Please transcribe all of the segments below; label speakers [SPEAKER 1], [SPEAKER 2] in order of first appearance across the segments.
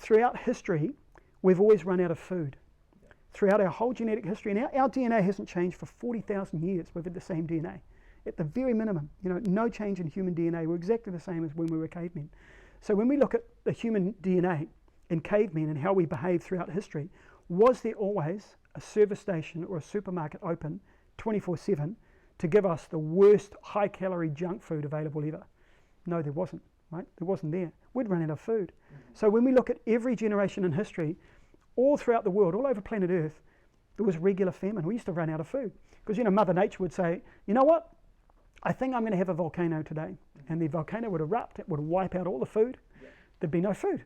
[SPEAKER 1] throughout history, we've always run out of food. Throughout our whole genetic history, and our DNA hasn't changed for 40,000 years. We've had the same DNA. At the very minimum, no change in human DNA. We're exactly the same as when we were cavemen. So when we look at the human DNA in cavemen and how we behave throughout history, was there always a service station or a supermarket open 24/7 to give us the worst high-calorie junk food available ever? No, there wasn't, right? There wasn't there. We'd run out of food. So when we look at every generation in history, all throughout the world, all over planet Earth, there was regular famine. We used to run out of food. Because, Mother Nature would say, you know what? I think I'm going to have a volcano today. And the volcano would erupt. It would wipe out all the food. There'd be no food.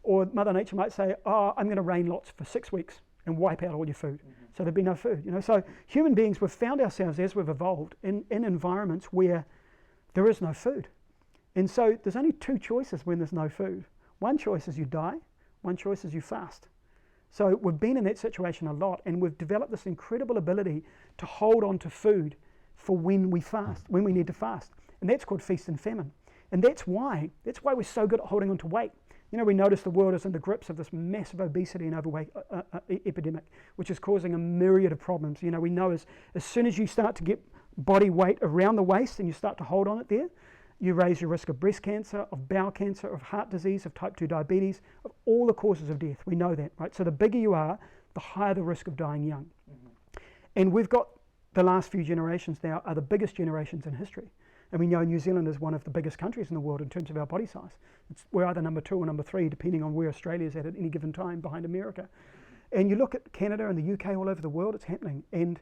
[SPEAKER 1] Or Mother Nature might say, I'm going to rain lots for 6 weeks and wipe out all your food. So there'd be no food. So human beings, we've found ourselves, as we've evolved, in environments where there is no food. And so there's only two choices when there's no food. One choice is you die. One choice is you fast. So we've been in that situation a lot, and we've developed this incredible ability to hold on to food for when we fast, when we need to fast. And that's called feast and famine. And that's why we're so good at holding on to weight. We notice the world is in the grips of this massive obesity and overweight epidemic, which is causing a myriad of problems. We know as soon as you start to get body weight around the waist and you start to hold on it there, you raise your risk of breast cancer, of bowel cancer, of heart disease, of type 2 diabetes, of all the causes of death. We know that, right? So the bigger you are, the higher the risk of dying young. And we've got the last few generations now are the biggest generations in history. And we know New Zealand is one of the biggest countries in the world in terms of our body size. We're either number 2 or number 3, depending on where Australia is at any given time, behind America. And you look at Canada and the UK, all over the world, it's happening. And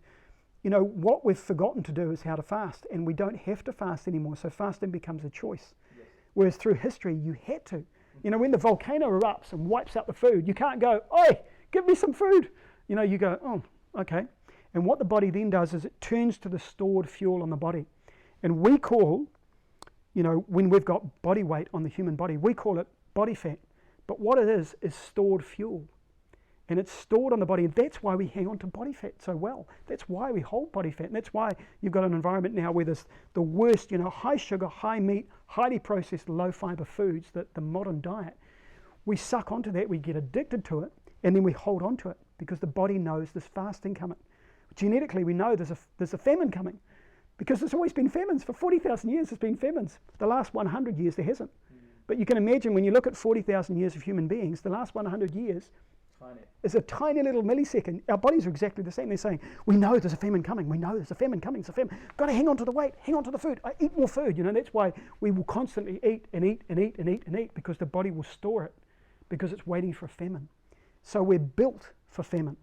[SPEAKER 1] what we've forgotten to do is how to fast, and we don't have to fast anymore, so fasting becomes a choice. Yes. Whereas through history, you had to. When the volcano erupts and wipes out the food, you can't go, oi, give me some food. You go, oh, okay. And what the body then does is it turns to the stored fuel on the body. And we call, when we've got body weight on the human body, we call it body fat. But what it is stored fuel. And it's stored on the body, and that's why we hang on to body fat so well. That's why we hold body fat, and that's why you've got an environment now where there's the worst, high sugar, high meat, highly processed, low fiber foods, the modern diet. We suck onto that, we get addicted to it, and then we hold on to it because the body knows there's fasting coming. Genetically, we know there's a famine coming because there's always been famines. For 40,000 years, there's been famines. The last 100 years, there hasn't. But you can imagine when you look at 40,000 years of human beings, the last 100 years, is a tiny little millisecond. Our bodies are exactly the same. They're saying, we know there's a famine coming. We know there's a famine coming. It's a famine. Got to hang on to the weight. Hang on to the food. I eat more food. That's why we will constantly eat and eat and eat and eat and eat, because the body will store it because it's waiting for a famine. So we're built for famine.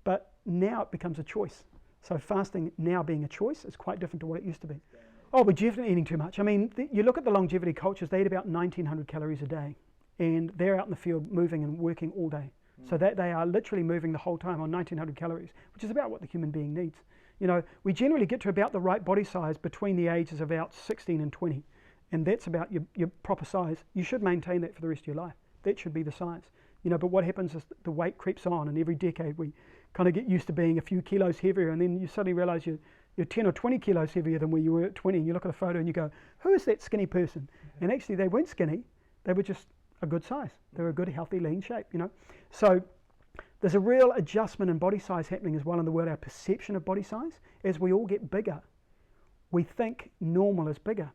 [SPEAKER 1] But now it becomes a choice. So fasting now being a choice is quite different to what it used to be. Oh, we're definitely eating too much. I mean, you look at the longevity cultures, they eat about 1,900 calories a day. And they're out in the field moving and working all day. So that they are literally moving the whole time on 1,900 calories, which is about what the human being needs. We generally get to about the right body size between the ages of about 16 and 20. And that's about your proper size. You should maintain that for the rest of your life. That should be the size. But what happens is the weight creeps on, and every decade we kind of get used to being a few kilos heavier, and then you suddenly realize you're 10 or 20 kilos heavier than where you were at 20, and you look at a photo and you go, who is that skinny person? And actually they weren't skinny, they were just a good size. They were a good, healthy, lean shape, So there's a real adjustment in body size happening as well in the world, our perception of body size. As we all get bigger, we think normal is bigger,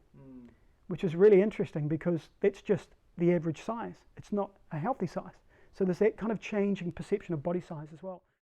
[SPEAKER 1] which is really interesting because that's just the average size. It's not a healthy size. So there's that kind of changing perception of body size as well.